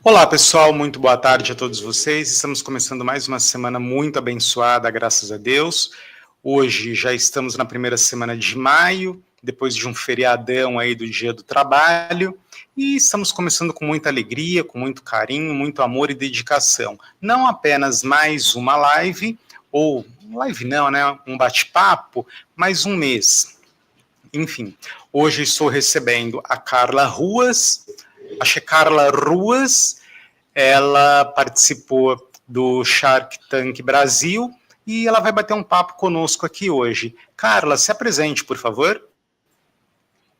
Olá, pessoal, muito boa tarde a todos vocês. Estamos começando mais uma semana muito abençoada, graças a Deus. Hoje já estamos na primeira semana de maio, depois de um feriadão aí do Dia do Trabalho, e estamos começando com muita alegria, com muito carinho, muito amor e dedicação. Não apenas mais uma live, ou live não, né? Um bate-papo, mais um mês. Enfim, hoje estou recebendo a Carla Ruas. Acho que é Carla Ruas. Ela participou do Shark Tank Brasil e ela vai bater um papo conosco aqui hoje. Carla, se apresente, por favor.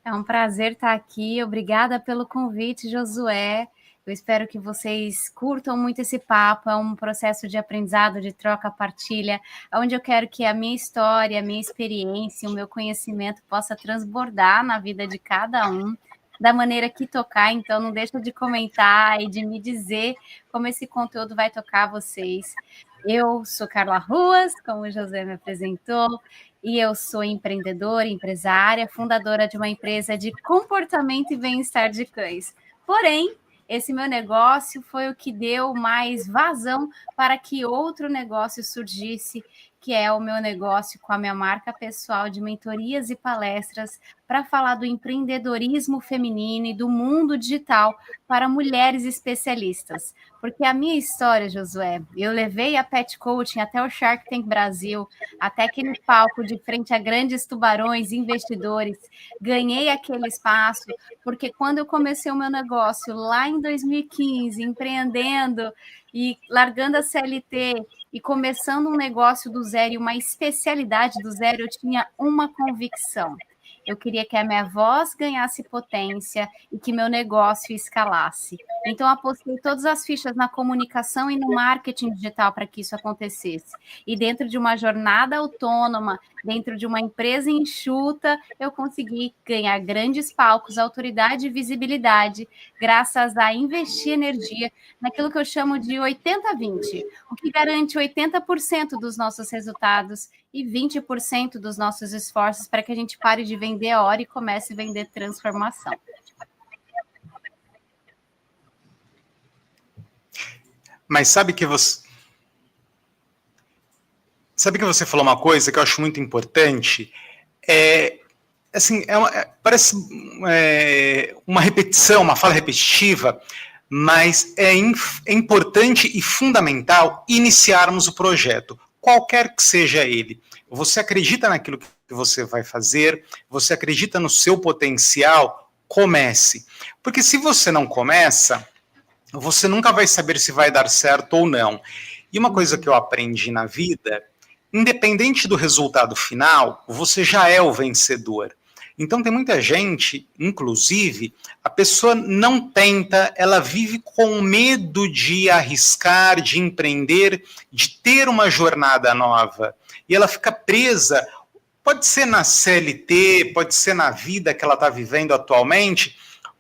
É um prazer estar aqui. Obrigada pelo convite, Josué. Eu espero que vocês curtam muito esse papo. É um processo de aprendizado, de troca, partilha, onde eu quero que a minha história, a minha experiência, o meu conhecimento possa transbordar na vida de cada um, da maneira que tocar. Então, não deixa de comentar e de me dizer como esse conteúdo vai tocar vocês. Eu sou Carla Ruas, como o José me apresentou, e eu sou empreendedora, empresária, fundadora de uma empresa de comportamento e bem-estar de cães. Porém, esse meu negócio foi o que deu mais vazão para que outro negócio surgisse, que é o meu negócio com a minha marca pessoal de mentorias e palestras para falar do empreendedorismo feminino e do mundo digital para mulheres especialistas. Porque a minha história, Josué, eu levei a Pet Coaching até o Shark Tank Brasil, até aquele palco de frente a grandes tubarões, investidores, ganhei aquele espaço, porque quando eu comecei o meu negócio lá em 2015, empreendendo e largando a CLT e começando um negócio do zero e uma especialidade do zero, eu tinha uma convicção. Eu queria que a minha voz ganhasse potência e que meu negócio escalasse. Então, apostei todas as fichas na comunicação e no marketing digital para que isso acontecesse. E dentro de uma jornada autônoma, dentro de uma empresa enxuta, eu consegui ganhar grandes palcos, autoridade e visibilidade, graças a investir energia naquilo que eu chamo de 80-20, o que garante 80% dos nossos resultados e 20% dos nossos esforços para que a gente pare de vender a hora e comece a vender transformação. Mas sabe que você falou uma coisa que eu acho muito importante? Parece uma repetição, uma fala repetitiva, mas é importante e fundamental iniciarmos o projeto, qualquer que seja ele. Você acredita naquilo que você vai fazer, você acredita no seu potencial, comece. Porque se você não começa, você nunca vai saber se vai dar certo ou não. E uma coisa que eu aprendi na vida, independente do resultado final, você já é o vencedor. Então tem muita gente, inclusive, a pessoa não tenta, ela vive com medo de arriscar, de empreender, de ter uma jornada nova. E ela fica presa, pode ser na CLT, pode ser na vida que ela está vivendo atualmente,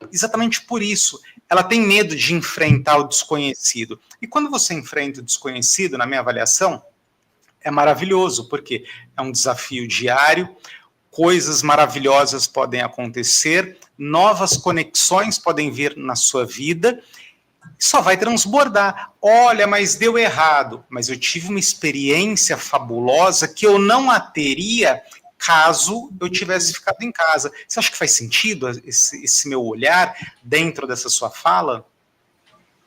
exatamente por isso. Ela tem medo de enfrentar o desconhecido. E quando você enfrenta o desconhecido, na minha avaliação, é maravilhoso, porque é um desafio diário, coisas maravilhosas podem acontecer, novas conexões podem vir na sua vida, só vai transbordar. Olha, mas deu errado. Mas eu tive uma experiência fabulosa que eu não a teria caso eu tivesse ficado em casa. Você acha que faz sentido esse meu olhar dentro dessa sua fala?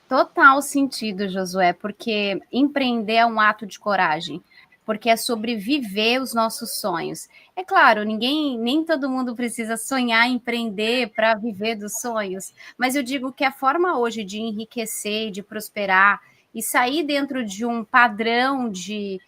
Total sentido, Josué, porque empreender é um ato de coragem, porque é sobreviver os nossos sonhos. É claro, nem todo mundo precisa sonhar, empreender para viver dos sonhos, mas eu digo que a forma hoje de enriquecer, de prosperar e sair dentro de um padrão de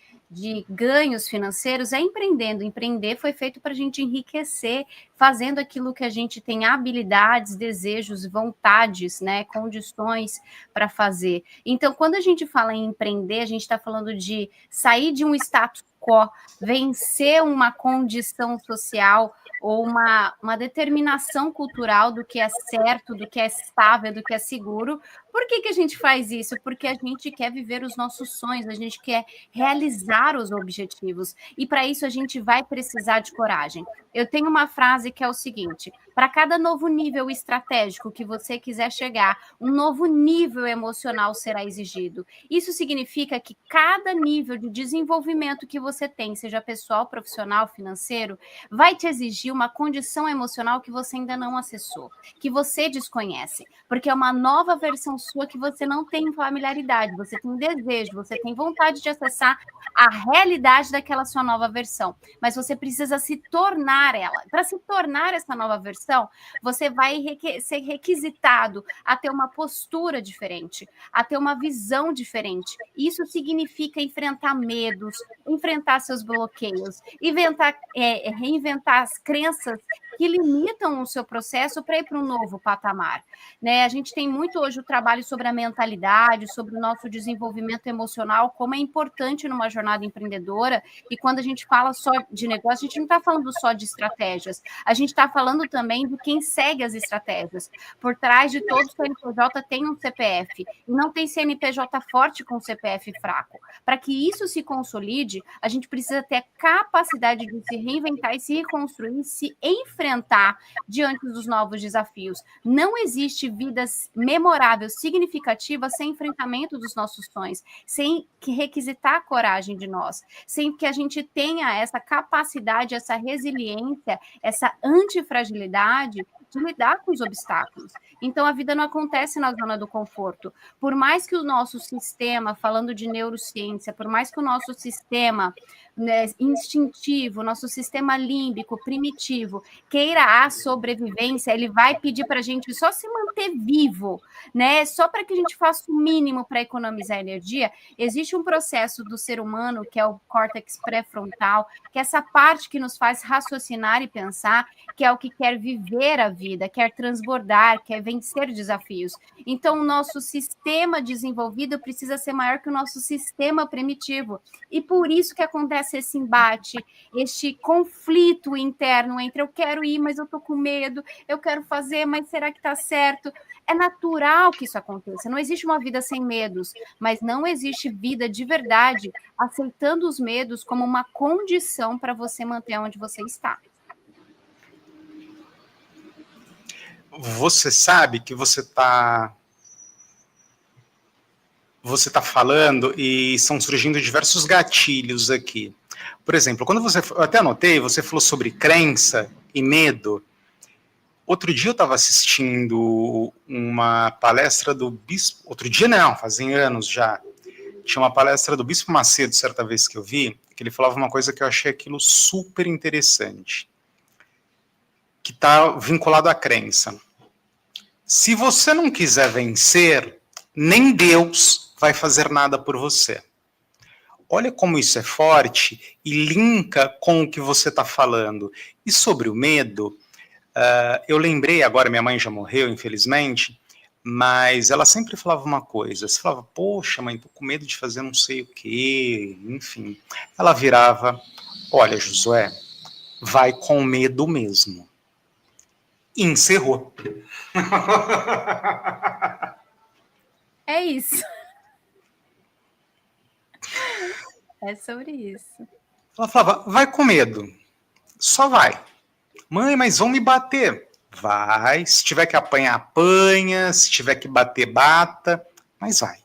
ganhos financeiros é empreendendo. Empreender foi feito para a gente enriquecer, fazendo aquilo que a gente tem habilidades, desejos, vontades, né, condições para fazer. Então, quando a gente fala em empreender, a gente está falando de sair de um status quo, vencer uma condição social ou uma determinação cultural do que é certo, do que é estável, do que é seguro. Por que a gente faz isso? Porque a gente quer viver os nossos sonhos, a gente quer realizar os objetivos. E para isso a gente vai precisar de coragem. Eu tenho uma frase que é o seguinte: para cada novo nível estratégico que você quiser chegar, um novo nível emocional será exigido. Isso significa que cada nível de desenvolvimento que você tem, seja pessoal, profissional, financeiro, vai te exigir uma condição emocional que você ainda não acessou, que você desconhece, porque é uma nova versão sua que você não tem familiaridade, você tem desejo, você tem vontade de acessar a realidade daquela sua nova versão, mas você precisa se tornar ela. Para se tornar essa nova versão, você vai ser requisitado a ter uma postura diferente, a ter uma visão diferente. Isso significa enfrentar medos, enfrentar seus bloqueios, reinventar as crenças que limitam o seu processo para ir para um novo patamar. Né? A gente tem muito hoje o trabalho sobre a mentalidade, sobre o nosso desenvolvimento emocional, como é importante numa jornada empreendedora, e quando a gente fala só de negócio, a gente não está falando só de estratégias, a gente está falando também de quem segue as estratégias. Por trás de todo CNPJ tem um CPF, e não tem CNPJ forte com CPF fraco. Para que isso se consolide, a gente precisa ter a capacidade de se reinventar e se reconstruir, se enfrentar diante dos novos desafios. Não existe vida memorável, significativa, sem enfrentamento dos nossos sonhos, sem requisitar a coragem de nós, sem que a gente tenha essa capacidade, essa resiliência, essa antifragilidade de lidar com os obstáculos. Então, a vida não acontece na zona do conforto. Por mais que o nosso sistema, falando de neurociência, por mais que o nosso sistema, né, instintivo, nosso sistema límbico, primitivo, queira a sobrevivência, ele vai pedir para a gente só se manter vivo, né? Só para que a gente faça o mínimo para economizar energia. Existe um processo do ser humano, que é o córtex pré-frontal, que é essa parte que nos faz raciocinar e pensar, que é o que quer viver a vida, quer transbordar, quer vencer desafios. Então, o nosso sistema desenvolvido precisa ser maior que o nosso sistema primitivo. E por isso que acontece esse embate, este conflito interno entre eu quero ir, mas eu estou com medo, eu quero fazer, mas será que está certo? É natural que isso aconteça. Não existe uma vida sem medos, mas não existe vida de verdade aceitando os medos como uma condição para você manter onde você está. Você sabe que você tá falando e estão surgindo diversos gatilhos aqui. Por exemplo, quando eu até anotei, você falou sobre crença e medo. Outro dia eu estava assistindo uma palestra do Bispo... Outro dia não, fazem anos já. Tinha uma palestra do Bispo Macedo, certa vez que eu vi, que ele falava uma coisa que eu achei aquilo super interessante, que está vinculado à crença. Se você não quiser vencer, nem Deus vai fazer nada por você. Olha como isso é forte e linka com o que você está falando. E sobre o medo, eu lembrei, agora minha mãe já morreu, infelizmente, mas ela sempre falava uma coisa. Você falava, poxa, mãe, tô com medo de fazer não sei o quê, enfim. Ela virava, olha, Josué, vai com medo mesmo. E encerrou. É isso. É sobre isso. Ela falava, vai com medo, só vai. Mãe, mas vão me bater. Vai, se tiver que apanhar, apanha, se tiver que bater, bata, mas vai.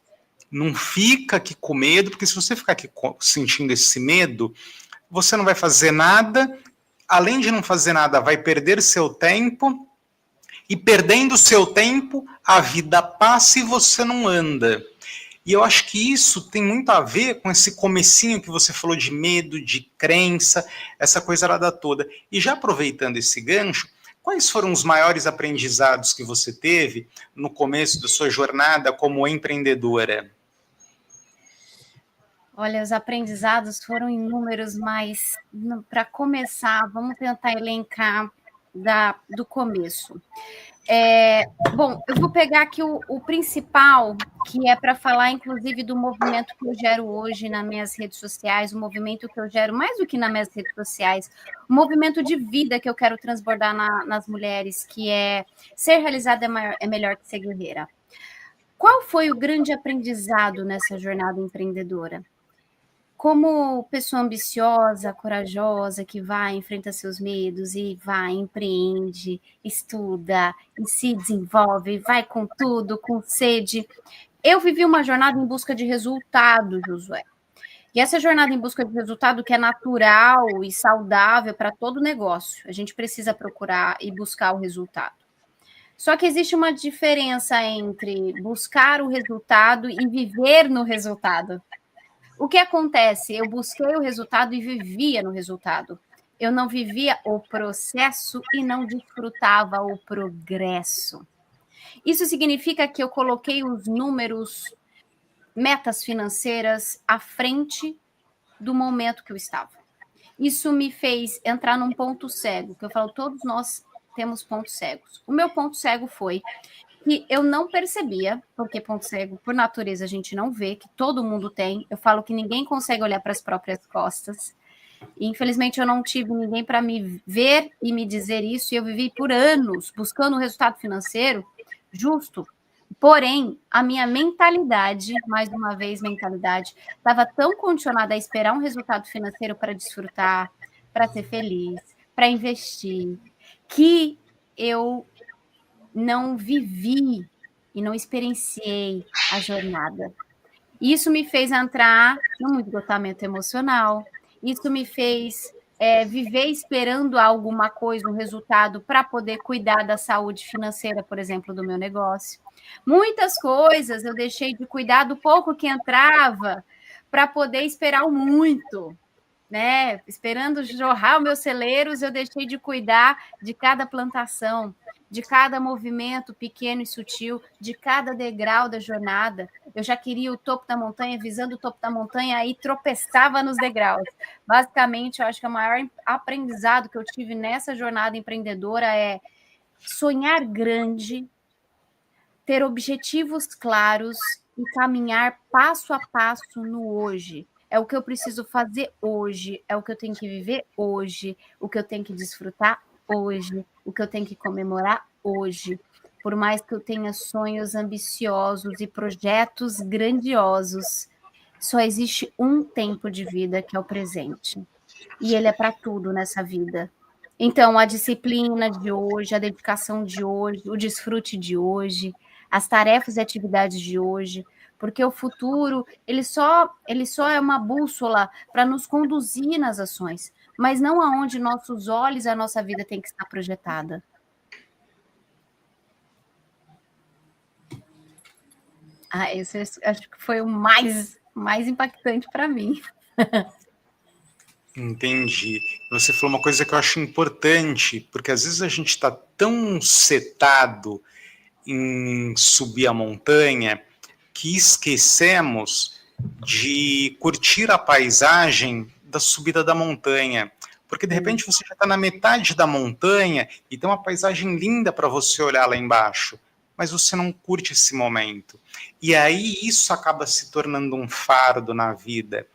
Não fica aqui com medo, porque se você ficar aqui sentindo esse medo, você não vai fazer nada, além de não fazer nada, vai perder seu tempo, e perdendo seu tempo, a vida passa e você não anda. E eu acho que isso tem muito a ver com esse comecinho que você falou de medo, de crença, essa coisa toda. E já aproveitando esse gancho, quais foram os maiores aprendizados que você teve no começo da sua jornada como empreendedora? Olha, os aprendizados foram inúmeros, mas para começar, vamos tentar elencar do começo. Bom, eu vou pegar aqui o principal, que é para falar, inclusive, do movimento que eu gero hoje nas minhas redes sociais, o movimento que eu gero mais do que nas minhas redes sociais, o movimento de vida que eu quero transbordar nas mulheres, que é ser realizada é melhor que ser guerreira. Qual foi o grande aprendizado nessa jornada empreendedora? Como pessoa ambiciosa, corajosa, que vai, enfrenta seus medos e vai, empreende, estuda e se desenvolve, vai com tudo, com sede. Eu vivi uma jornada em busca de resultado, Josué. E essa jornada em busca de resultado que é natural e saudável para todo negócio. A gente precisa procurar e buscar o resultado. Só que existe uma diferença entre buscar o resultado e viver no resultado. O que acontece? Eu busquei o resultado e vivia no resultado. Eu não vivia o processo e não desfrutava o progresso. Isso significa que eu coloquei os números, metas financeiras à frente do momento que eu estava. Isso me fez entrar num ponto cego, que eu falo, todos nós temos pontos cegos. O meu ponto cego foi que eu não percebia, porque ponto cego, por natureza, a gente não vê, que todo mundo tem. Eu falo que ninguém consegue olhar para as próprias costas. E, infelizmente, eu não tive ninguém para me ver e me dizer isso, e eu vivi por anos buscando um resultado financeiro justo. Porém, a minha mentalidade, mais uma vez, mentalidade, estava tão condicionada a esperar um resultado financeiro para desfrutar, para ser feliz, para investir, que eu não vivi e não experienciei a jornada. Isso me fez entrar num esgotamento emocional, isso me fez viver esperando alguma coisa, um resultado, para poder cuidar da saúde financeira, por exemplo, do meu negócio. Muitas coisas eu deixei de cuidar do pouco que entrava para poder esperar o muito. Né? Esperando jorrar os meus celeiros, eu deixei de cuidar de cada plantação, de cada movimento pequeno e sutil, de cada degrau da jornada. Eu já queria o topo da montanha, visando o topo da montanha, aí tropeçava nos degraus. Basicamente, eu acho que o maior aprendizado que eu tive nessa jornada empreendedora é sonhar grande, ter objetivos claros e caminhar passo a passo no hoje. É o que eu preciso fazer hoje, é o que eu tenho que viver hoje, o que eu tenho que desfrutar hoje, o que eu tenho que comemorar hoje. Por mais que eu tenha sonhos ambiciosos e projetos grandiosos, só existe um tempo de vida, que é o presente. E ele é para tudo nessa vida. Então, a disciplina de hoje, a dedicação de hoje, o desfrute de hoje, as tarefas e atividades de hoje, porque o futuro, ele só é uma bússola para nos conduzir nas ações, mas não aonde nossos olhos, a nossa vida tem que estar projetada. Esse acho que foi o mais impactante para mim. Entendi. Você falou uma coisa que eu acho importante, porque às vezes a gente está tão setado em subir a montanha que esquecemos de curtir a paisagem da subida da montanha. Porque de repente você já está na metade da montanha e tem uma paisagem linda para você olhar lá embaixo, mas você não curte esse momento. E aí isso acaba se tornando um fardo na vida,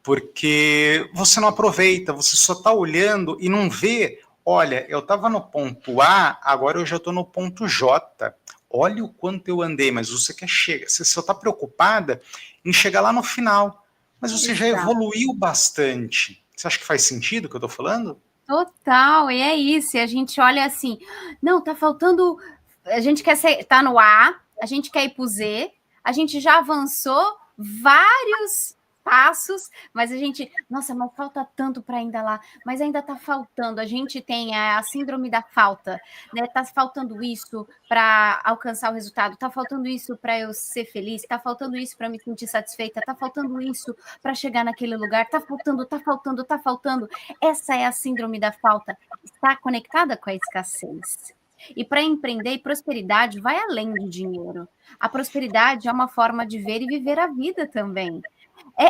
porque você não aproveita, você só está olhando e não vê, olha, eu estava no ponto A, agora eu já estou no ponto J. Olha o quanto eu andei, mas você quer chegar, você só está preocupada em chegar lá no final, mas você já evoluiu bastante. Você acha que faz sentido o que eu estou falando? Total, e é isso, e a gente olha assim, não, tá faltando, a gente quer tá no A, a gente quer ir pro Z, a gente já avançou vários passos, mas a gente, nossa, mas falta tanto para ainda lá, mas ainda tá faltando, a gente tem a síndrome da falta, né? Tá faltando isso para alcançar o resultado, tá faltando isso para eu ser feliz, tá faltando isso para me sentir satisfeita, tá faltando isso para chegar naquele lugar, tá faltando. Essa é a síndrome da falta, está conectada com a escassez. E para empreender, prosperidade vai além do dinheiro. A prosperidade é uma forma de ver e viver a vida também.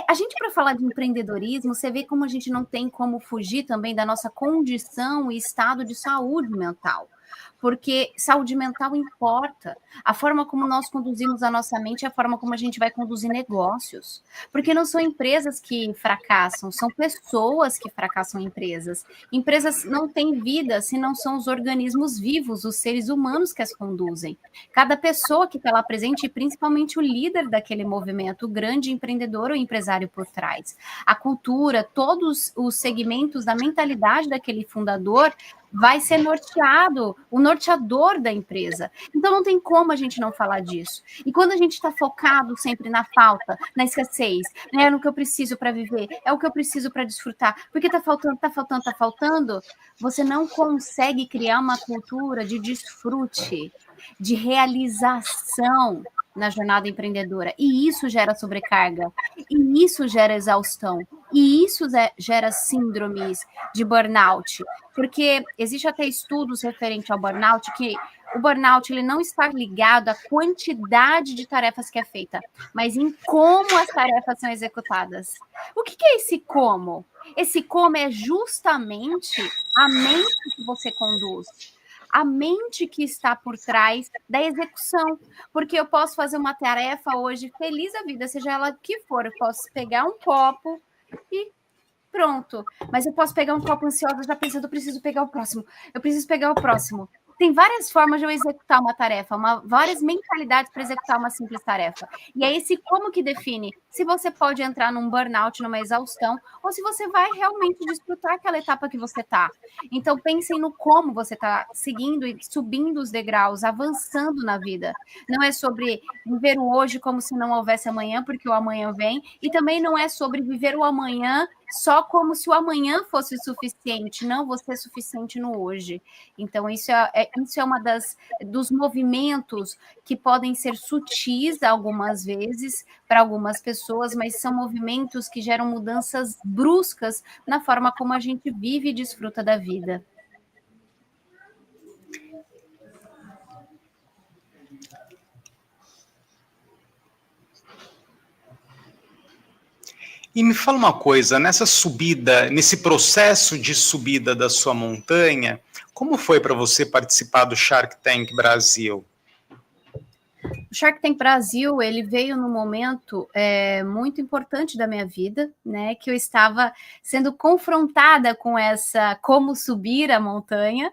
A gente, para falar de empreendedorismo, você vê como a gente não tem como fugir também da nossa condição e estado de saúde mental. Porque saúde mental importa. A forma como nós conduzimos a nossa mente é a forma como a gente vai conduzir negócios. Porque não são empresas que fracassam, são pessoas que fracassam em empresas. Empresas não têm vida se não são os organismos vivos, os seres humanos que as conduzem. Cada pessoa que está lá presente, e principalmente o líder daquele movimento, o grande empreendedor ou empresário por trás. A cultura, todos os segmentos da mentalidade daquele fundador vai ser norteado, o norteador da empresa. Então não tem como a gente não falar disso. E quando a gente está focado sempre na falta, na escassez, né, no que eu preciso para viver, é o que eu preciso para desfrutar, porque está faltando, você não consegue criar uma cultura de desfrute, de realização na jornada empreendedora. E isso gera sobrecarga, e isso gera exaustão, e isso gera síndromes de burnout, porque existe até estudos referentes ao burnout que o burnout ele não está ligado à quantidade de tarefas que é feita, mas em como as tarefas são executadas. O que é esse como? Esse como é justamente a mente que você conduz, a mente que está por trás da execução, porque eu posso fazer uma tarefa hoje feliz da vida, seja ela que for, eu posso pegar um copo e pronto, mas eu posso pegar um copo ansiosa já pensando, eu preciso pegar o próximo. Tem várias formas de eu executar uma tarefa, várias mentalidades para executar uma simples tarefa. E é esse como que define se você pode entrar num burnout, numa exaustão, ou se você vai realmente desfrutar aquela etapa que você está. Então, pensem no como você está seguindo e subindo os degraus, avançando na vida. Não é sobre viver o hoje como se não houvesse amanhã, porque o amanhã vem, e também não é sobre viver o amanhã só como se o amanhã fosse o suficiente, não você é suficiente no hoje. Então, isso é uma dos movimentos que podem ser sutis algumas vezes para algumas pessoas, mas são movimentos que geram mudanças bruscas na forma como a gente vive e desfruta da vida. E me fala uma coisa, nessa subida, nesse processo de subida da sua montanha, como foi para você participar do Shark Tank Brasil? O Shark Tank Brasil, ele veio num momento muito importante da minha vida, né, que eu estava sendo confrontada com essa como subir a montanha,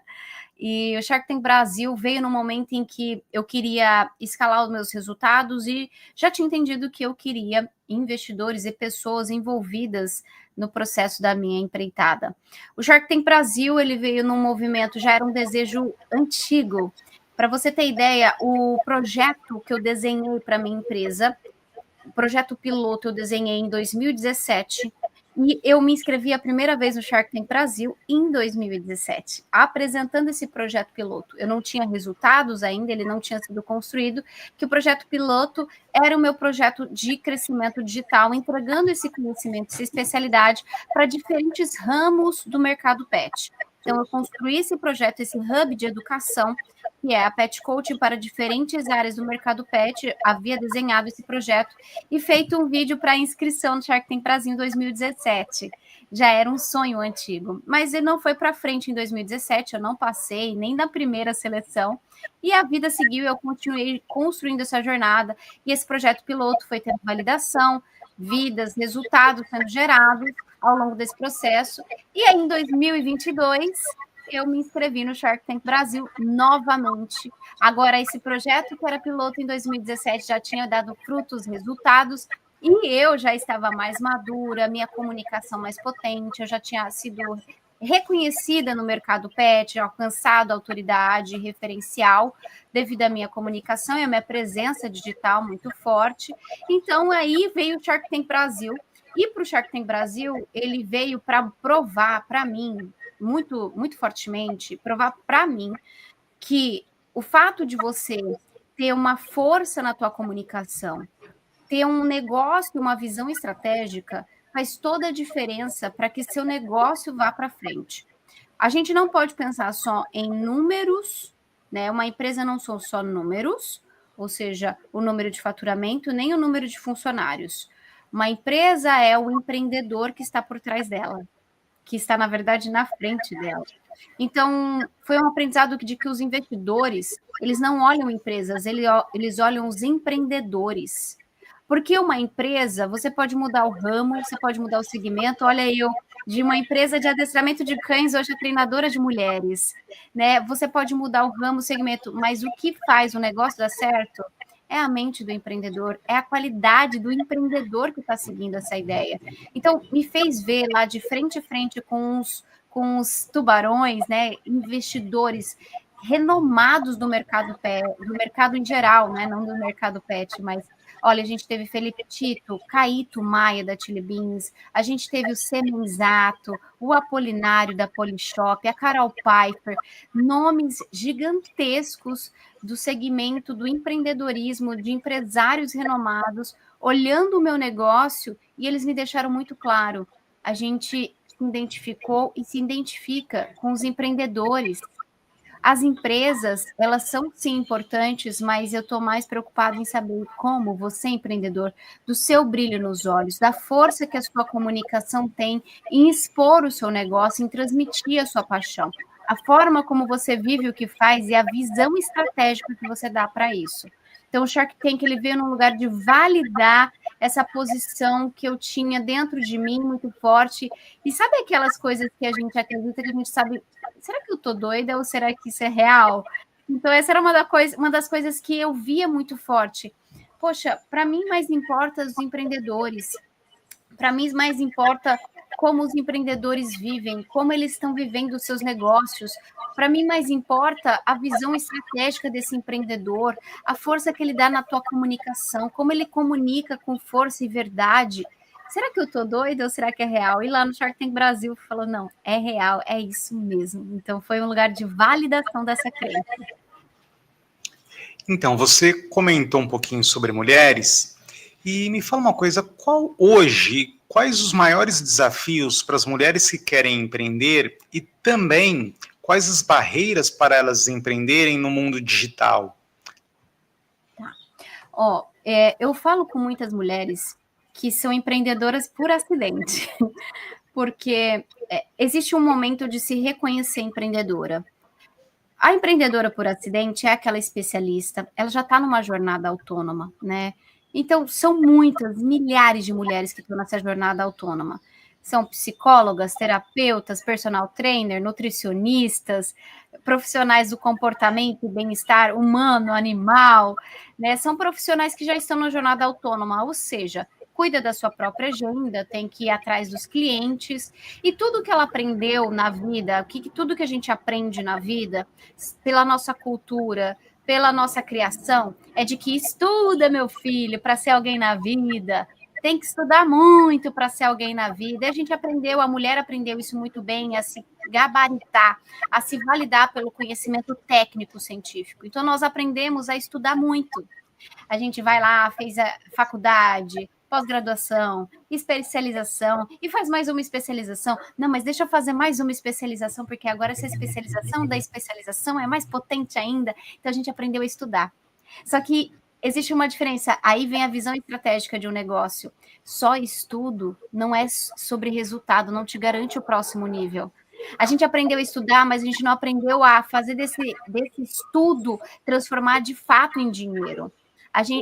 e o Shark Tank Brasil veio no momento em que eu queria escalar os meus resultados e já tinha entendido que eu queria investidores e pessoas envolvidas no processo da minha empreitada. O Shark Tank Brasil, ele veio num movimento, já era um desejo antigo. Para você ter ideia, o projeto que eu desenhei para minha empresa, o projeto piloto eu desenhei em 2017, e eu me inscrevi a primeira vez no Shark Tank Brasil em 2017, apresentando esse projeto piloto. Eu não tinha resultados ainda, ele não tinha sido construído, que o projeto piloto era o meu projeto de crescimento digital, entregando esse conhecimento, essa especialidade para diferentes ramos do mercado pet. Então, eu construí esse projeto, esse hub de educação, que é a Pet Coaching para diferentes áreas do mercado pet, havia desenhado esse projeto e feito um vídeo para inscrição no Shark Tank Brasil em 2017. Já era um sonho antigo, mas ele não foi para frente em 2017, eu não passei nem na primeira seleção, e a vida seguiu, eu continuei construindo essa jornada, e esse projeto piloto foi tendo validação, vidas, resultados sendo gerados ao longo desse processo, e aí em 2022 eu me inscrevi no Shark Tank Brasil novamente. Agora, esse projeto que era piloto em 2017 já tinha dado frutos, resultados, e eu já estava mais madura, minha comunicação mais potente, eu já tinha sido reconhecida no mercado pet, alcançado autoridade referencial devido à minha comunicação e à minha presença digital muito forte. Então, aí veio o Shark Tank Brasil. E para o Shark Tank Brasil, ele veio para provar para mim, muito, muito fortemente, provar para mim que o fato de você ter uma força na tua comunicação, ter um negócio, uma visão estratégica, faz toda a diferença para que seu negócio vá para frente. A gente não pode pensar só em números, né? Uma empresa não são só números, ou seja, o número de faturamento, nem o número de funcionários. Uma empresa é o empreendedor que está por trás dela, que está, na verdade, na frente dela. Então, foi um aprendizado de que os investidores, eles não olham empresas, eles olham os empreendedores. Porque uma empresa, você pode mudar o ramo, você pode mudar o segmento. Olha, eu de uma empresa de adestramento de cães, hoje é treinadora de mulheres, né? Você pode mudar o ramo, o segmento, mas o que faz o negócio dar certo é a mente do empreendedor, é a qualidade do empreendedor que está seguindo essa ideia. Então, me fez ver lá de frente a frente com os tubarões, né, investidores renomados do mercado pet, do mercado em geral, né, não do mercado pet, mas olha, a gente teve Felipe Tito, Caíto Maia da Chili Beans, a gente teve o Semenzato, o Apolinário da Polishop, a Carol Pfeiffer, nomes gigantescos do segmento do empreendedorismo, de empresários renomados, olhando o meu negócio, e eles me deixaram muito claro, a gente se identificou e se identifica com os empreendedores. As empresas, elas são sim importantes, mas eu estou mais preocupada em saber como você, empreendedor, do seu brilho nos olhos, da força que a sua comunicação tem em expor o seu negócio, em transmitir a sua paixão, a forma como você vive o que faz e a visão estratégica que você dá para isso. Então, o Shark Tank, ele veio num lugar de validar essa posição que eu tinha dentro de mim, muito forte. E sabe aquelas coisas que a gente acredita, que a gente sabe, será que eu tô doida ou será que isso é real? Então, essa era uma das coisas que eu via muito forte. Poxa, para mim mais importa os empreendedores, para mim mais importa como os empreendedores vivem, como eles estão vivendo os seus negócios. Para mim mais importa a visão estratégica desse empreendedor, a força que ele dá na tua comunicação, como ele comunica com força e verdade. Será que eu tô doida ou será que é real? E lá no Shark Tank Brasil falou, não, é real, é isso mesmo. Então foi um lugar de validação dessa crença. Então, você comentou um pouquinho sobre mulheres e me fala uma coisa, quais os maiores desafios para as mulheres que querem empreender e também quais as barreiras para elas empreenderem no mundo digital? Tá. Eu falo com muitas mulheres que são empreendedoras por acidente, porque existe um momento de se reconhecer empreendedora. A empreendedora por acidente é aquela especialista, ela já está numa jornada autônoma, né? Então, são muitas, milhares de mulheres que estão nessa jornada autônoma. São psicólogas, terapeutas, personal trainer, nutricionistas, profissionais do comportamento e bem-estar humano, animal, né? São profissionais que já estão na jornada autônoma, ou seja, cuida da sua própria agenda, tem que ir atrás dos clientes, e tudo que ela aprendeu na vida, tudo que a gente aprende na vida, pela nossa cultura, pela nossa criação, é de que estuda, meu filho, para ser alguém na vida, tem que estudar muito para ser alguém na vida. E a gente aprendeu, a mulher aprendeu isso muito bem, a se gabaritar, a se validar pelo conhecimento técnico científico. Então, nós aprendemos a estudar muito. A gente vai lá, fez a faculdade, pós-graduação, especialização, e faz mais uma especialização. Não, mas deixa eu fazer mais uma especialização, porque agora essa especialização da especialização é mais potente ainda. Então, a gente aprendeu a estudar. Só que existe uma diferença. Aí vem a visão estratégica de um negócio. Só estudo não é sobre resultado, não te garante o próximo nível. A gente aprendeu a estudar, mas a gente não aprendeu a fazer desse estudo transformar de fato em dinheiro.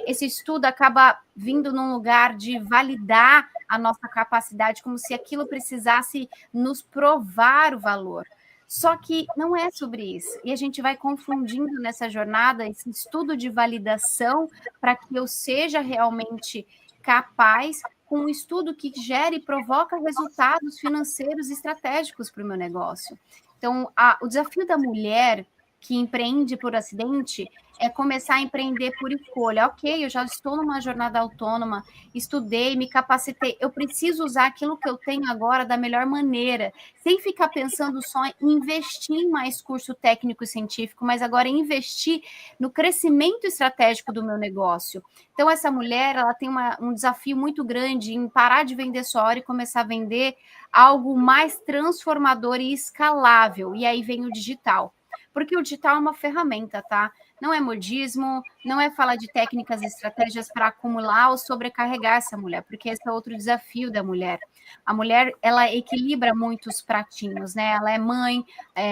Esse estudo acaba vindo num lugar de validar a nossa capacidade, como se aquilo precisasse nos provar o valor. Só que não é sobre isso. E a gente vai confundindo nessa jornada esse estudo de validação para que eu seja realmente capaz com um estudo que gere e provoca resultados financeiros estratégicos para o meu negócio. Então, o desafio da mulher que empreende por acidente é começar a empreender por escolha. Ok, eu já estou numa jornada autônoma, estudei, me capacitei, eu preciso usar aquilo que eu tenho agora da melhor maneira, sem ficar pensando só em investir em mais curso técnico e científico, mas agora investir no crescimento estratégico do meu negócio. Então, essa mulher, ela tem um desafio muito grande em parar de vender sua hora e começar a vender algo mais transformador e escalável. E aí vem o digital. Porque o digital é uma ferramenta, tá? não é modismo, não é falar de técnicas e estratégias para acumular ou sobrecarregar essa mulher, porque esse é outro desafio da mulher. A mulher, ela equilibra muitos pratinhos, né? Ela é mãe,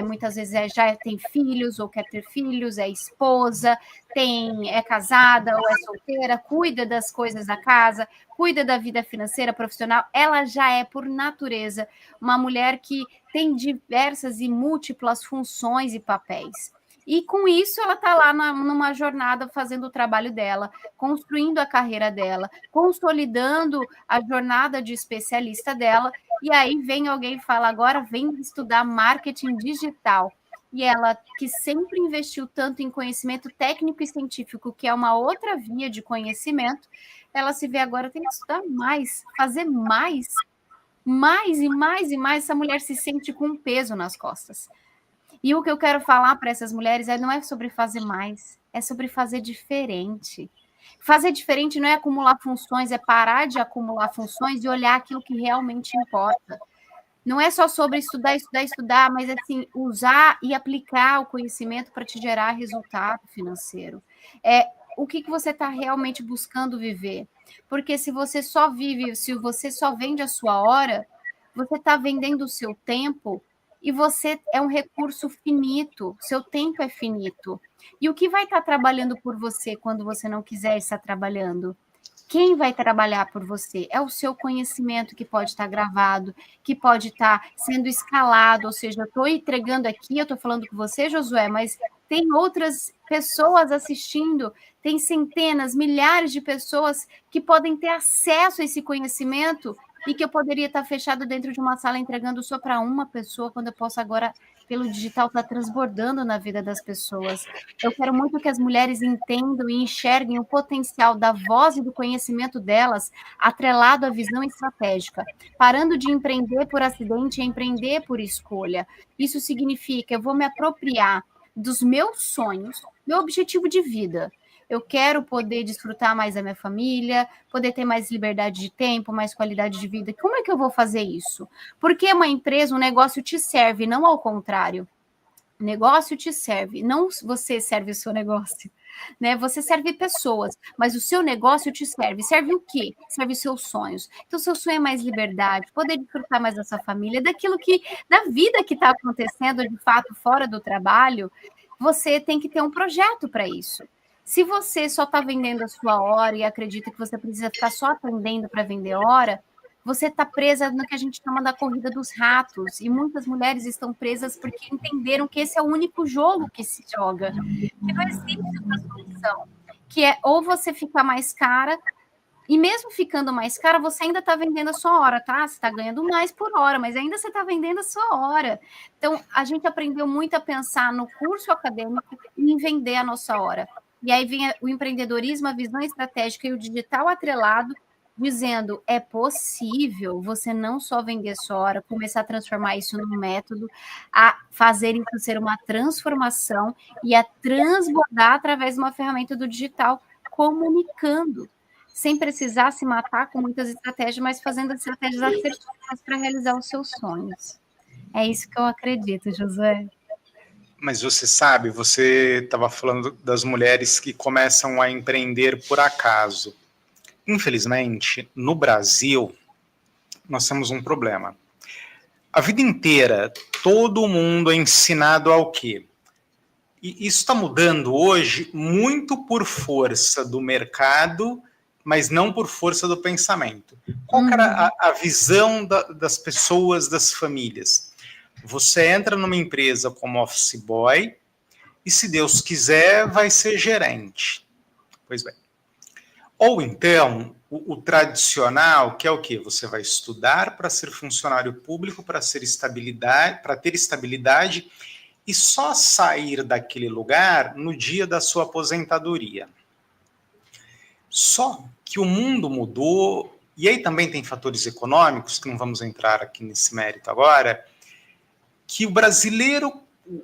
muitas vezes já tem filhos ou quer ter filhos, é esposa, é casada ou é solteira, cuida das coisas da casa, cuida da vida financeira, profissional. Ela já é, por natureza, uma mulher que tem diversas e múltiplas funções e papéis. E com isso ela está lá numa jornada fazendo o trabalho dela, construindo a carreira dela, consolidando a jornada de especialista dela, e aí vem alguém e fala, agora vem estudar marketing digital. E ela, que sempre investiu tanto em conhecimento técnico e científico, que é uma outra via de conhecimento, ela se vê agora, tem que estudar mais, fazer mais e mais e mais, essa mulher se sente com um peso nas costas. E o que eu quero falar para essas mulheres não é sobre fazer mais, é sobre fazer diferente. Fazer diferente não é acumular funções, é parar de acumular funções e olhar aquilo que realmente importa. Não é só sobre estudar, mas assim, usar e aplicar o conhecimento para te gerar resultado financeiro. O que você está realmente buscando viver? Porque se você só vive, se você só vende a sua hora, você está vendendo o seu tempo e você é um recurso finito, seu tempo é finito. E o que vai estar trabalhando por você quando você não quiser estar trabalhando? Quem vai trabalhar por você? É o seu conhecimento que pode estar gravado, que pode estar sendo escalado, ou seja, eu estou entregando aqui, eu estou falando com você, Josué, mas tem outras pessoas assistindo, tem centenas, milhares de pessoas que podem ter acesso a esse conhecimento e que eu poderia estar fechado dentro de uma sala entregando só para uma pessoa, quando eu posso agora, pelo digital, estar transbordando na vida das pessoas. Eu quero muito que as mulheres entendam e enxerguem o potencial da voz e do conhecimento delas atrelado à visão estratégica, parando de empreender por acidente e empreender por escolha. Isso significa, eu vou me apropriar dos meus sonhos, meu objetivo de vida. Eu quero poder desfrutar mais da minha família, poder ter mais liberdade de tempo, mais qualidade de vida. Como é que eu vou fazer isso? Porque uma empresa, um negócio te serve, não ao contrário. O negócio te serve, não você serve o seu negócio. Né? Você serve pessoas, mas o seu negócio te serve. Serve o quê? Serve os seus sonhos. Então, seu sonho é mais liberdade, poder desfrutar mais da sua família, da vida que está acontecendo de fato fora do trabalho. Você tem que ter um projeto para isso. Se você só está vendendo a sua hora e acredita que você precisa ficar só atendendo para vender hora, você está presa no que a gente chama da corrida dos ratos. E muitas mulheres estão presas porque entenderam que esse é o único jogo que se joga. Que não existe outra solução. Que é ou você ficar mais cara, e mesmo ficando mais cara, você ainda está vendendo a sua hora, tá? Você está ganhando mais por hora, mas ainda você está vendendo a sua hora. Então, a gente aprendeu muito a pensar no curso acadêmico e em vender a nossa hora. E aí vem o empreendedorismo, a visão estratégica e o digital atrelado, dizendo, é possível você não só vender sua hora, começar a transformar isso num método, a fazer isso ser uma transformação e a transbordar através de uma ferramenta do digital, comunicando, sem precisar se matar com muitas estratégias, mas fazendo estratégias assertivas para realizar os seus sonhos. É isso que eu acredito, Josué. Mas você sabe, você estava falando das mulheres que começam a empreender por acaso. Infelizmente, no Brasil, nós temos um problema. A vida inteira, todo mundo é ensinado ao quê? E isso está mudando hoje muito por força do mercado, mas não por força do pensamento. Qual que era a visão das pessoas, das famílias? Você entra numa empresa como office boy e, se Deus quiser, vai ser gerente. Pois bem. Ou então, o tradicional, que é o quê? Você vai estudar para ser funcionário público, para ter estabilidade e só sair daquele lugar no dia da sua aposentadoria. Só que o mundo mudou, e aí também tem fatores econômicos, que não vamos entrar aqui nesse mérito agora, que o brasileiro,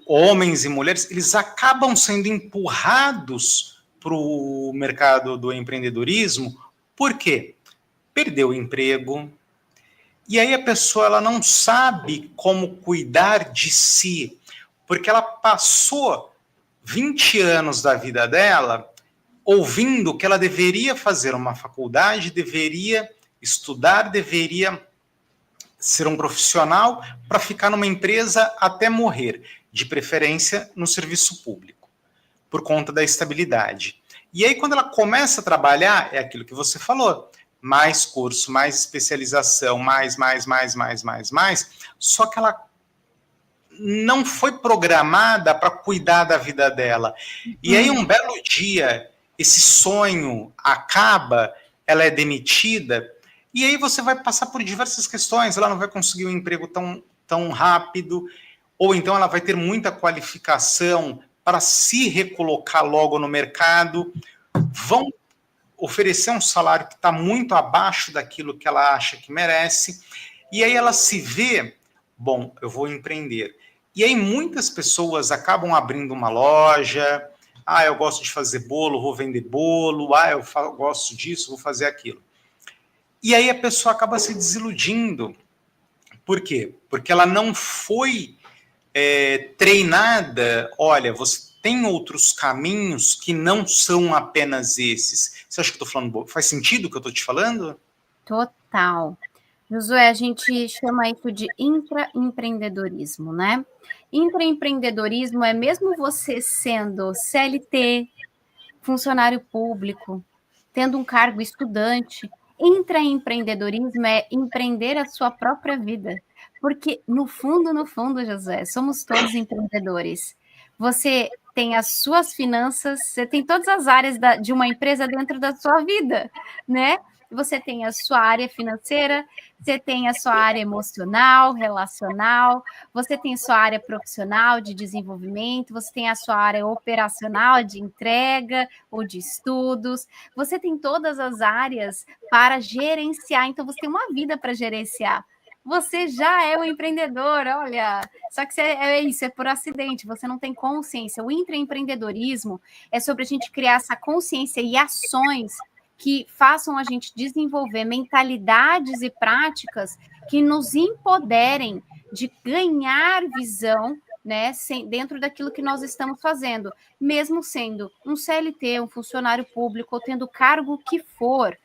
homens e mulheres, eles acabam sendo empurrados para o mercado do empreendedorismo. Por quê? Perdeu o emprego, e aí a pessoa ela não sabe como cuidar de si, porque ela passou 20 anos da vida dela ouvindo que ela deveria fazer uma faculdade, deveria estudar, deveria ser um profissional para ficar numa empresa até morrer, de preferência no serviço público, por conta da estabilidade. E aí, quando ela começa a trabalhar, é aquilo que você falou, mais curso, mais especialização, mais, só que ela não foi programada para cuidar da vida dela. E aí, um belo dia, esse sonho acaba, ela é demitida, e aí você vai passar por diversas questões, ela não vai conseguir um emprego tão rápido, ou então ela vai ter muita qualificação para se recolocar logo no mercado, vão oferecer um salário que está muito abaixo daquilo que ela acha que merece, e aí ela se vê, bom, eu vou empreender. E aí muitas pessoas acabam abrindo uma loja, eu gosto de fazer bolo, vou vender bolo, eu gosto disso, vou fazer aquilo. E aí a pessoa acaba se desiludindo. Por quê? Porque ela não foi treinada, olha, você tem outros caminhos que não são apenas esses. Você acha que eu estou falando? Faz sentido o que eu estou te falando? Total. Josué, a gente chama isso de intraempreendedorismo, né? Intraempreendedorismo é mesmo você sendo CLT, funcionário público, tendo um cargo estudante. Intraempreendedorismo é empreender a sua própria vida. Porque, no fundo, Josué, somos todos empreendedores. Você tem as suas finanças, você tem todas as áreas de uma empresa dentro da sua vida, né? Você tem a sua área financeira, você tem a sua área emocional, relacional, você tem a sua área profissional de desenvolvimento, você tem a sua área operacional de entrega ou de estudos, você tem todas as áreas para gerenciar, então você tem uma vida para gerenciar. Você já é um empreendedor, olha, só que é isso, é por acidente, você não tem consciência. O intraempreendedorismo é sobre a gente criar essa consciência e ações que façam a gente desenvolver mentalidades e práticas que nos empoderem de ganhar visão, né, dentro daquilo que nós estamos fazendo, mesmo sendo um CLT, um funcionário público, ou tendo cargo que for,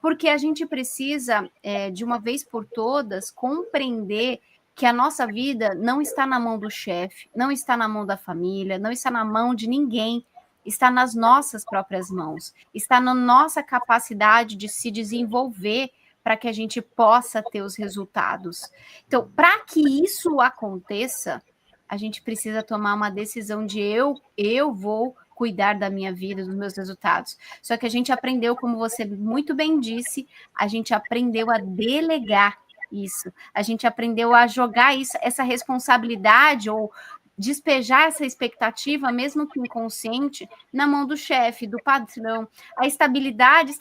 porque a gente precisa, de uma vez por todas, compreender que a nossa vida não está na mão do chefe, não está na mão da família, não está na mão de ninguém, está nas nossas próprias mãos, está na nossa capacidade de se desenvolver para que a gente possa ter os resultados. Então, para que isso aconteça, a gente precisa tomar uma decisão de eu vou cuidar da minha vida, dos meus resultados. Só que a gente aprendeu, como você muito bem disse, a gente aprendeu a delegar isso, a gente aprendeu a jogar isso, essa responsabilidade ou despejar essa expectativa, mesmo que inconsciente, na mão do chefe, do patrão. A estabilidade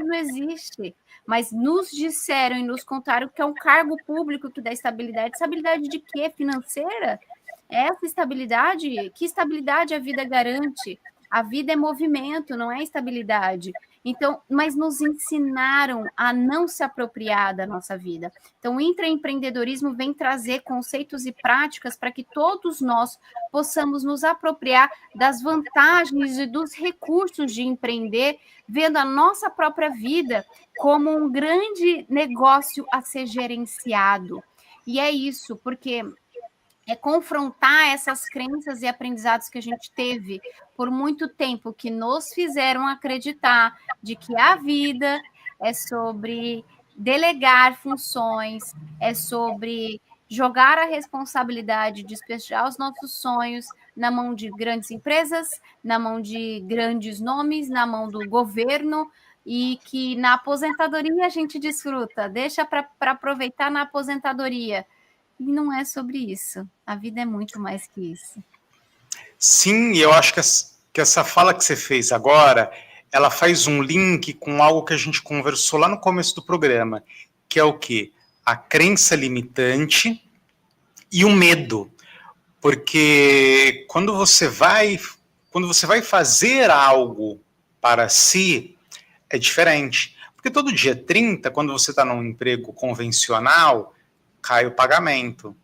não existe, mas nos disseram e nos contaram que é um cargo público que dá estabilidade. Estabilidade de quê? Financeira? Essa estabilidade, que estabilidade a vida garante? A vida é movimento, não é estabilidade. Então, mas nos ensinaram a não se apropriar da nossa vida. Então, o intraempreendedorismo vem trazer conceitos e práticas para que todos nós possamos nos apropriar das vantagens e dos recursos de empreender, vendo a nossa própria vida como um grande negócio a ser gerenciado. E é isso, porque é confrontar essas crenças e aprendizados que a gente teve por muito tempo, que nos fizeram acreditar de que a vida é sobre delegar funções, é sobre jogar a responsabilidade, despejar os nossos sonhos na mão de grandes empresas, na mão de grandes nomes, na mão do governo, e que na aposentadoria a gente desfruta, deixa para aproveitar na aposentadoria. E não é sobre isso. A vida é muito mais que isso. Sim, e eu acho que essa fala que você fez agora, ela faz um link com algo que a gente conversou lá no começo do programa, que é o quê? A crença limitante e o medo. Porque quando você vai fazer algo para si, é diferente. Porque todo dia 30, quando você está num emprego convencional, cai o pagamento.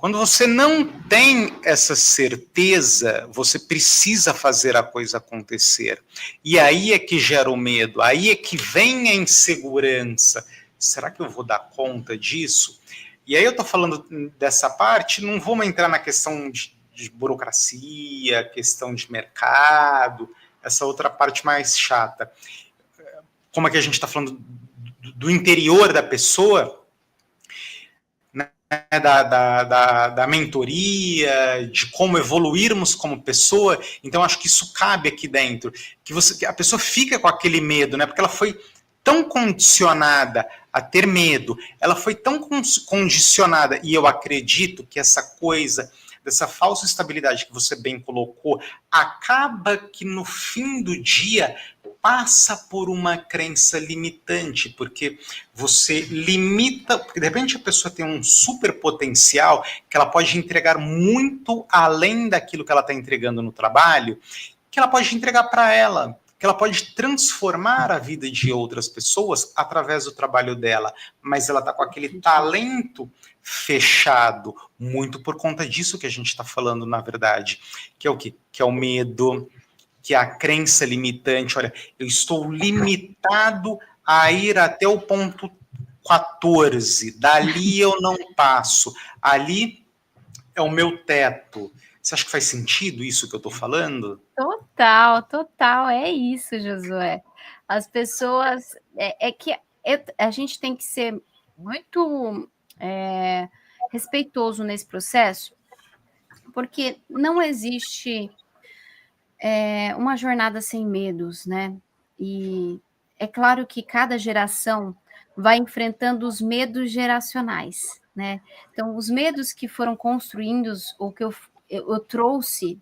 Quando você não tem essa certeza, você precisa fazer a coisa acontecer. E aí é que gera o medo, aí é que vem a insegurança. Será que eu vou dar conta disso? E aí eu estou falando dessa parte, não vamos entrar na questão de burocracia, questão de mercado, essa outra parte mais chata. Como é que a gente está falando do interior da pessoa, né, da mentoria, de como evoluirmos como pessoa. Então, acho que isso cabe aqui dentro. Que a pessoa fica com aquele medo, né? Porque ela foi tão condicionada a ter medo, ela foi tão condicionada, e eu acredito que essa coisa dessa falsa estabilidade que você bem colocou, acaba que no fim do dia passa por uma crença limitante, porque você limita, porque de repente a pessoa tem um super potencial que ela pode entregar muito além daquilo que ela está entregando no trabalho, que ela pode entregar para ela, que ela pode transformar a vida de outras pessoas através do trabalho dela, mas ela está com aquele talento fechado, muito por conta disso que a gente está falando, na verdade, que é o quê? Que é o medo, que é a crença limitante. Olha, eu estou limitado a ir até o ponto 14, dali eu não passo, ali é o meu teto. Você acha que faz sentido isso que eu estou falando? Total, total, é isso, Josué. As pessoas, a gente tem que ser muito respeitoso nesse processo, porque não existe uma jornada sem medos, né? E é claro que cada geração vai enfrentando os medos geracionais, né? Então, os medos que foram construídos, ou que eu trouxe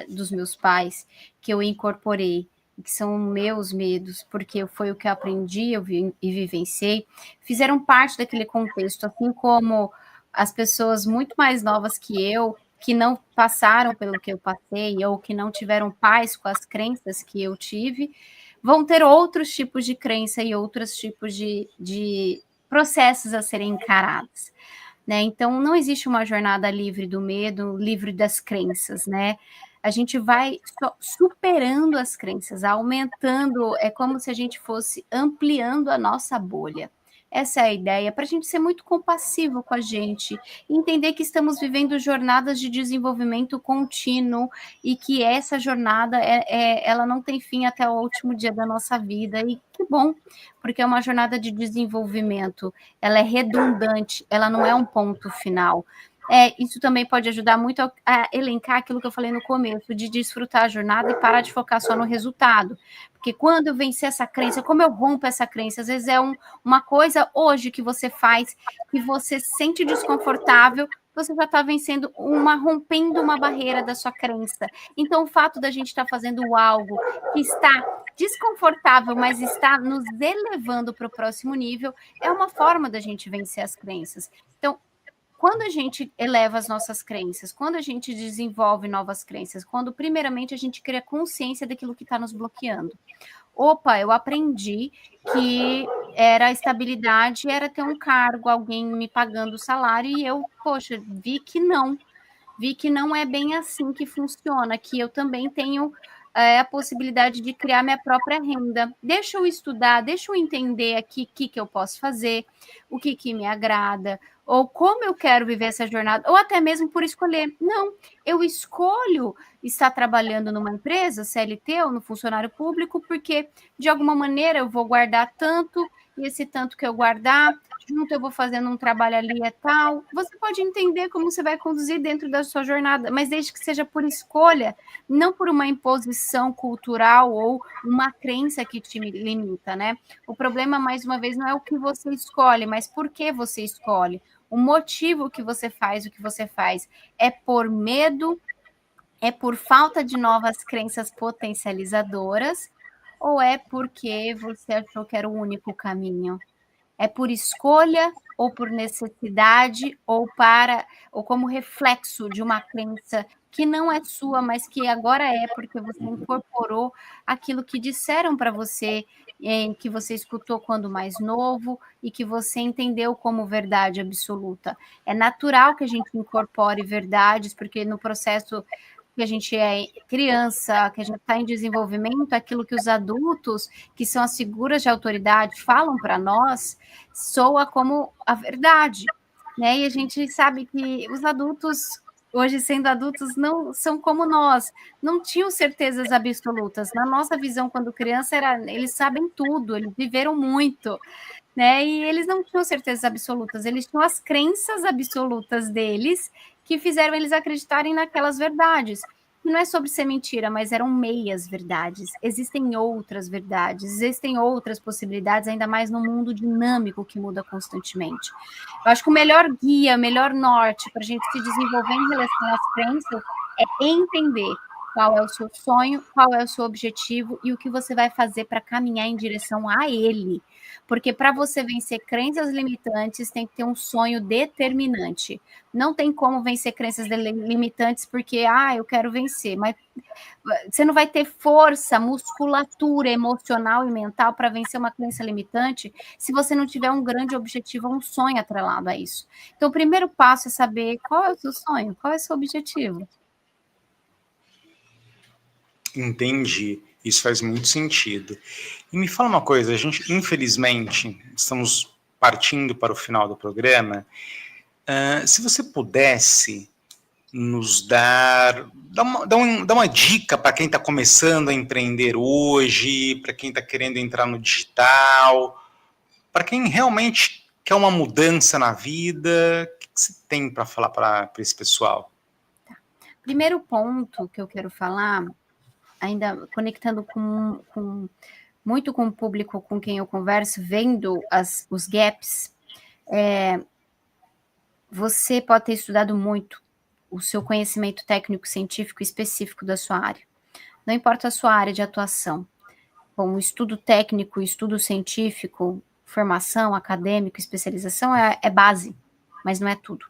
dos meus pais, que eu incorporei, que são meus medos, porque foi o que eu aprendi e vivenciei, fizeram parte daquele contexto, assim como as pessoas muito mais novas que eu, que não passaram pelo que eu passei, ou que não tiveram paz com as crenças que eu tive, vão ter outros tipos de crença e outros tipos de processos a serem encarados. Né? Então, não existe uma jornada livre do medo, livre das crenças, né? A gente vai superando as crenças, aumentando, é como se a gente fosse ampliando a nossa bolha. Essa é a ideia, para a gente ser muito compassivo com a gente, entender que estamos vivendo jornadas de desenvolvimento contínuo e que essa jornada ela não tem fim até o último dia da nossa vida, e que bom, porque é uma jornada de desenvolvimento, ela é redundante, ela não é um ponto final. Isso também pode ajudar muito a elencar aquilo que eu falei no começo, de desfrutar a jornada e parar de focar só no resultado. Porque quando eu vencer essa crença, como eu rompo essa crença? Às vezes é uma coisa hoje que você faz, que você se sente desconfortável, você já está vencendo rompendo uma barreira da sua crença. Então, o fato da gente estar fazendo algo que está desconfortável, mas está nos elevando para o próximo nível, é uma forma da gente vencer as crenças. Então, quando a gente eleva as nossas crenças, quando a gente desenvolve novas crenças, quando primeiramente a gente cria consciência daquilo que está nos bloqueando. Opa, eu aprendi que a estabilidade era ter um cargo, alguém me pagando o salário, e eu, poxa, vi que não é bem assim que funciona, que eu também tenho a possibilidade de criar minha própria renda. Deixa eu estudar, deixa eu entender aqui o que eu posso fazer, o que me agrada, ou como eu quero viver essa jornada, ou até mesmo por escolher. Não, eu escolho estar trabalhando numa empresa, CLT ou no funcionário público, porque de alguma maneira eu vou guardar tanto, e esse tanto que eu guardar, junto eu vou fazendo um trabalho ali é tal. Você pode entender como você vai conduzir dentro da sua jornada, mas desde que seja por escolha, não por uma imposição cultural ou uma crença que te limita, né? O problema, mais uma vez, não é o que você escolhe, mas por que você escolhe. O motivo que você faz o que você faz é por medo, é por falta de novas crenças potencializadoras, ou é porque você achou que era o único caminho? É por escolha ou por necessidade ou como reflexo de uma crença que não é sua, mas que agora é, porque você incorporou aquilo que disseram para você, que você escutou quando mais novo e que você entendeu como verdade absoluta. É natural que a gente incorpore verdades, porque no processo que a gente é criança, que a gente está em desenvolvimento, aquilo que os adultos, que são as figuras de autoridade, falam para nós, soa como a verdade, né? E a gente sabe que os adultos, hoje sendo adultos, não são como nós, não tinham certezas absolutas. Na nossa visão, quando criança, eles sabem tudo, eles viveram muito, né? E eles não tinham certezas absolutas, eles tinham as crenças absolutas deles que fizeram eles acreditarem naquelas verdades. E não é sobre ser mentira, mas eram meias verdades. Existem outras verdades, existem outras possibilidades, ainda mais no mundo dinâmico que muda constantemente. Eu acho que o melhor guia, o melhor norte para a gente se desenvolver em relação às crenças é entender qual é o seu sonho, qual é o seu objetivo e o que você vai fazer para caminhar em direção a ele. Porque para você vencer crenças limitantes, tem que ter um sonho determinante. Não tem como vencer crenças limitantes porque, eu quero vencer, mas você não vai ter força, musculatura emocional e mental para vencer uma crença limitante se você não tiver um grande objetivo, um sonho atrelado a isso. Então, o primeiro passo é saber qual é o seu sonho, qual é o seu objetivo. Entendi. Isso faz muito sentido. E me fala uma coisa, a gente, infelizmente, estamos partindo para o final do programa. Se você pudesse nos dar uma dica para quem está começando a empreender hoje, para quem está querendo entrar no digital, para quem realmente quer uma mudança na vida, o que você tem para falar para esse pessoal? Primeiro ponto que eu quero falar, ainda conectando muito com o público com quem eu converso, vendo os gaps, você pode ter estudado muito o seu conhecimento técnico-científico específico da sua área. Não importa a sua área de atuação. Bom, o estudo técnico, estudo científico, formação, acadêmico, especialização é base, mas não é tudo.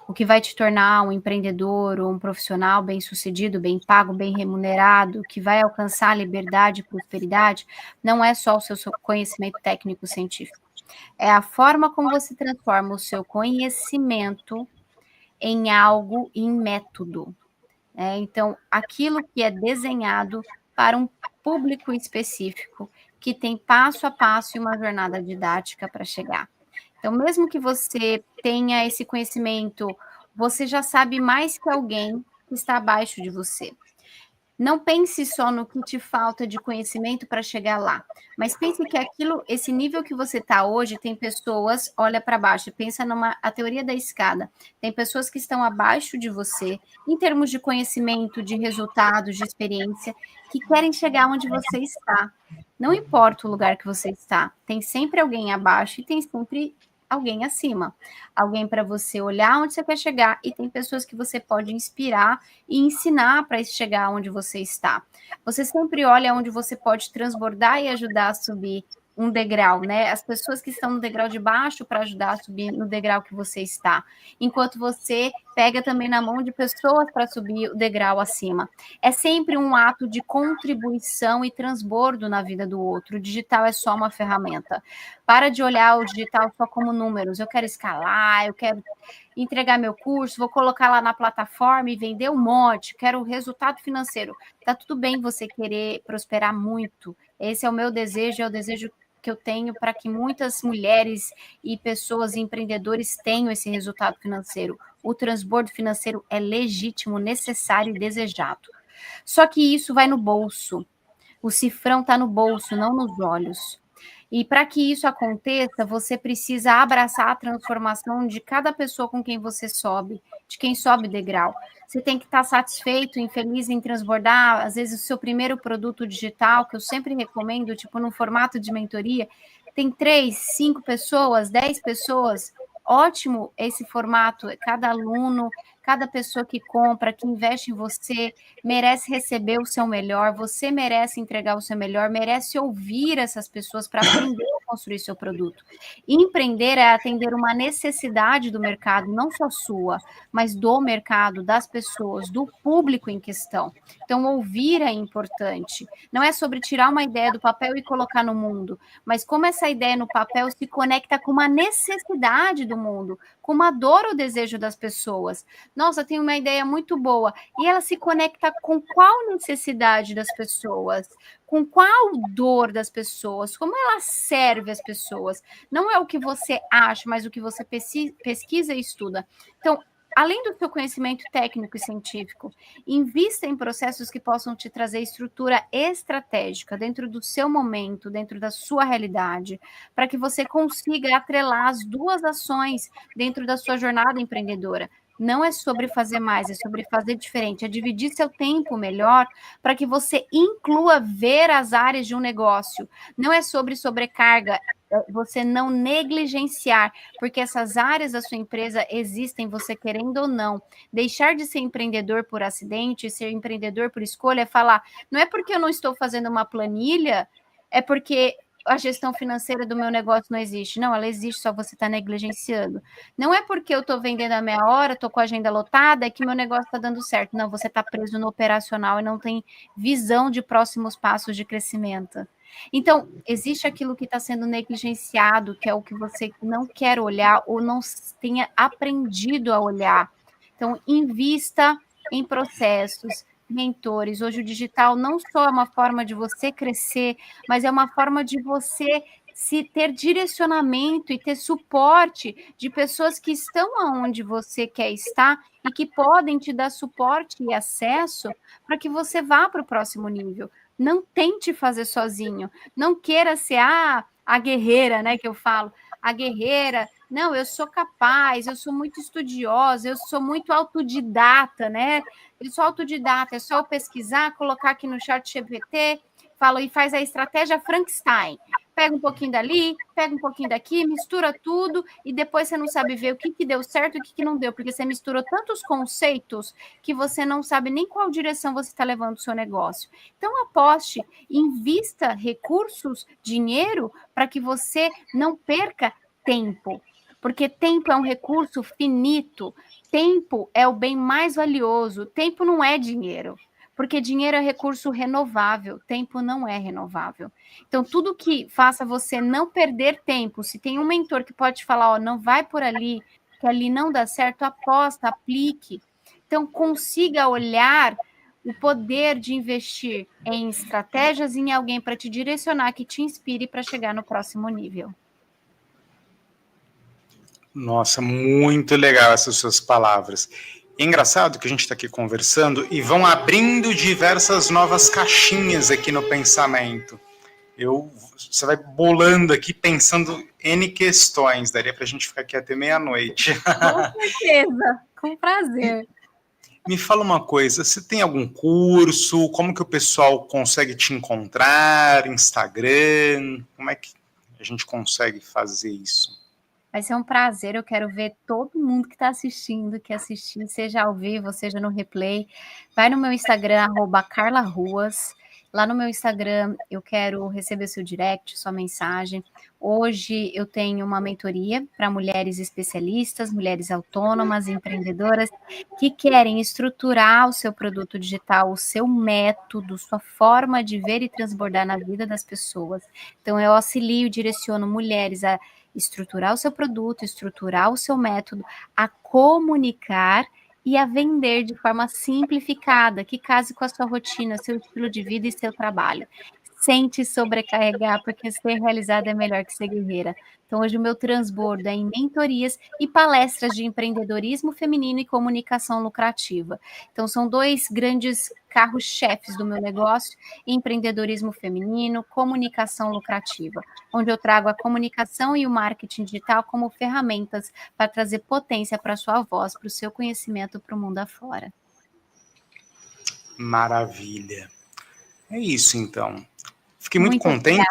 O que vai te tornar um empreendedor ou um profissional bem-sucedido, bem pago, bem remunerado, que vai alcançar a liberdade e prosperidade, não é só o seu conhecimento técnico-científico. É a forma como você transforma o seu conhecimento em algo, em método. Então, aquilo que é desenhado para um público específico, que tem passo a passo e uma jornada didática para chegar. Então, mesmo que você tenha esse conhecimento, você já sabe mais que alguém que está abaixo de você. Não pense só no que te falta de conhecimento para chegar lá, mas pense que esse nível que você está hoje, tem pessoas, olha para baixo, pensa a teoria da escada, tem pessoas que estão abaixo de você, em termos de conhecimento, de resultados, de experiência, que querem chegar onde você está. Não importa o lugar que você está, tem sempre alguém abaixo e tem sempre alguém acima, alguém para você olhar onde você quer chegar, e tem pessoas que você pode inspirar e ensinar para chegar onde você está. Você sempre olha onde você pode transbordar e ajudar a subir um degrau, né? As pessoas que estão no degrau de baixo para ajudar a subir no degrau que você está, enquanto você pega também na mão de pessoas para subir o degrau acima. É sempre um ato de contribuição e transbordo na vida do outro. O digital é só uma ferramenta. Para de olhar o digital só como números. Eu quero escalar, eu quero entregar meu curso, vou colocar lá na plataforma e vender um monte, quero resultado financeiro. Tá tudo bem você querer prosperar muito. Esse é o meu desejo, é o desejo que eu tenho para que muitas mulheres e pessoas empreendedores tenham esse resultado financeiro. O transbordo financeiro é legítimo, necessário e desejado. Só que isso vai no bolso. O cifrão está no bolso, não nos olhos. E para que isso aconteça, você precisa abraçar a transformação de cada pessoa com quem você sobe, de quem sobe o degrau. Você tem que estar satisfeito, infeliz em transbordar, às vezes, o seu primeiro produto digital, que eu sempre recomendo, tipo, no formato de mentoria, tem 3, 5 pessoas, 10 pessoas, ótimo esse formato, cada aluno, cada pessoa que compra, que investe em você, merece receber o seu melhor, você merece entregar o seu melhor, merece ouvir essas pessoas para aprender construir seu produto. Empreender é atender uma necessidade do mercado, não só sua, mas do mercado, das pessoas, do público em questão. Então, ouvir é importante. Não é sobre tirar uma ideia do papel e colocar no mundo, mas como essa ideia no papel se conecta com uma necessidade do mundo, com uma dor ou desejo das pessoas. Nossa, tem uma ideia muito boa. E ela se conecta com qual necessidade das pessoas? Com qual dor das pessoas? Como ela serve as pessoas? Não é o que você acha, mas o que você pesquisa e estuda. Então, além do seu conhecimento técnico e científico, invista em processos que possam te trazer estrutura estratégica dentro do seu momento, dentro da sua realidade, para que você consiga atrelar as duas ações dentro da sua jornada empreendedora. Não é sobre fazer mais, é sobre fazer diferente, é dividir seu tempo melhor para que você inclua ver as áreas de um negócio. Não é sobre sobrecarga, você não negligenciar, porque essas áreas da sua empresa existem, você querendo ou não. Deixar de ser empreendedor por acidente, ser empreendedor por escolha, é falar, não é porque eu não estou fazendo uma planilha, é porque a gestão financeira do meu negócio não existe. Não, ela existe, só você está negligenciando. Não é porque eu estou vendendo a meia hora, estou com a agenda lotada, é que meu negócio está dando certo. Não, você está preso no operacional e não tem visão de próximos passos de crescimento. Então, existe aquilo que está sendo negligenciado, que é o que você não quer olhar ou não tenha aprendido a olhar. Então, invista em processos, mentores. Hoje o digital não só é uma forma de você crescer, mas é uma forma de você se ter direcionamento e ter suporte de pessoas que estão aonde você quer estar e que podem te dar suporte e acesso para que você vá para o próximo nível. Não tente fazer sozinho. Não queira ser a guerreira, né, que eu falo. A guerreira, não, eu sou capaz, eu sou muito estudiosa, eu sou muito autodidata, né? Eu sou autodidata, é só eu pesquisar, colocar aqui no chat GPT, falo e faz a estratégia Frankenstein. Pega um pouquinho dali, pega um pouquinho daqui, mistura tudo e depois você não sabe ver o que deu certo e o que não deu, porque você misturou tantos conceitos que você não sabe nem qual direção você está levando o seu negócio. Então, aposte, invista recursos, dinheiro, para que você não perca tempo, porque tempo é um recurso finito, tempo é o bem mais valioso, tempo não é dinheiro, porque dinheiro é recurso renovável, tempo não é renovável. Então, tudo que faça você não perder tempo, se tem um mentor que pode te falar, ó, não vai por ali, que ali não dá certo, aposta, aplique. Então, consiga olhar o poder de investir em estratégias e em alguém para te direcionar, que te inspire para chegar no próximo nível. Nossa, muito legal essas suas palavras. Engraçado que a gente está aqui conversando e vão abrindo diversas novas caixinhas aqui no pensamento. Você vai bolando aqui, pensando N questões. Daria para a gente ficar aqui até meia-noite. Com certeza, com prazer. Me fala uma coisa, você tem algum curso? Como que o pessoal consegue te encontrar? Instagram? Como é que a gente consegue fazer isso? Vai ser um prazer, eu quero ver todo mundo que está assistindo, que assistir, seja ao vivo, seja no replay. Vai no meu Instagram, @carlaruas. Lá no meu Instagram, eu quero receber seu direct, sua mensagem. Hoje eu tenho uma mentoria para mulheres especialistas, mulheres autônomas, empreendedoras, que querem estruturar o seu produto digital, o seu método, sua forma de ver e transbordar na vida das pessoas. Então, eu auxilio, direciono mulheres a estruturar o seu produto, estruturar o seu método, a comunicar e a vender de forma simplificada, que case com a sua rotina, seu estilo de vida e seu trabalho. Sem te sobrecarregar, porque ser realizada é melhor que ser guerreira. Então, hoje o meu transbordo é em mentorias e palestras de empreendedorismo feminino e comunicação lucrativa. Então, são dois grandes carros-chefes do meu negócio: empreendedorismo feminino, comunicação lucrativa, onde eu trago a comunicação e o marketing digital como ferramentas para trazer potência para a sua voz, para o seu conhecimento, para o mundo afora. Maravilha. É isso, então. Fiquei muito contente,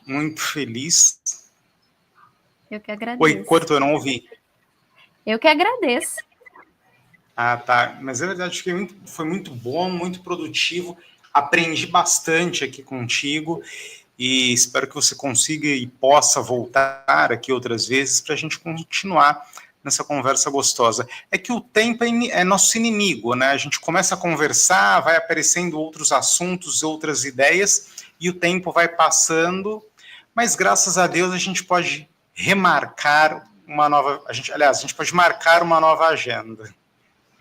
muito feliz. Eu que agradeço. Oi, cortou, eu não ouvi. Eu que agradeço. Ah, tá. Mas é verdade, foi muito bom, muito produtivo. Aprendi bastante aqui contigo. e espero que você consiga e possa voltar aqui outras vezes para a gente continuar nessa conversa gostosa. É que o tempo é nosso inimigo, né? A gente começa a conversar, vai aparecendo outros assuntos, outras ideias, e o tempo vai passando, mas graças a Deus a gente pode remarcar uma nova... a gente pode marcar uma nova agenda.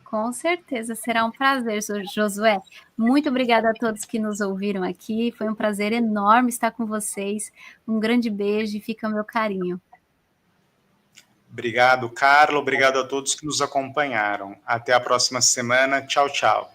Com certeza, será um prazer, Josué. Muito obrigada a todos que nos ouviram aqui. Foi um prazer enorme estar com vocês. Um grande beijo e fica o meu carinho. Obrigado, Carla. Obrigado a todos que nos acompanharam. Até a próxima semana. Tchau, tchau.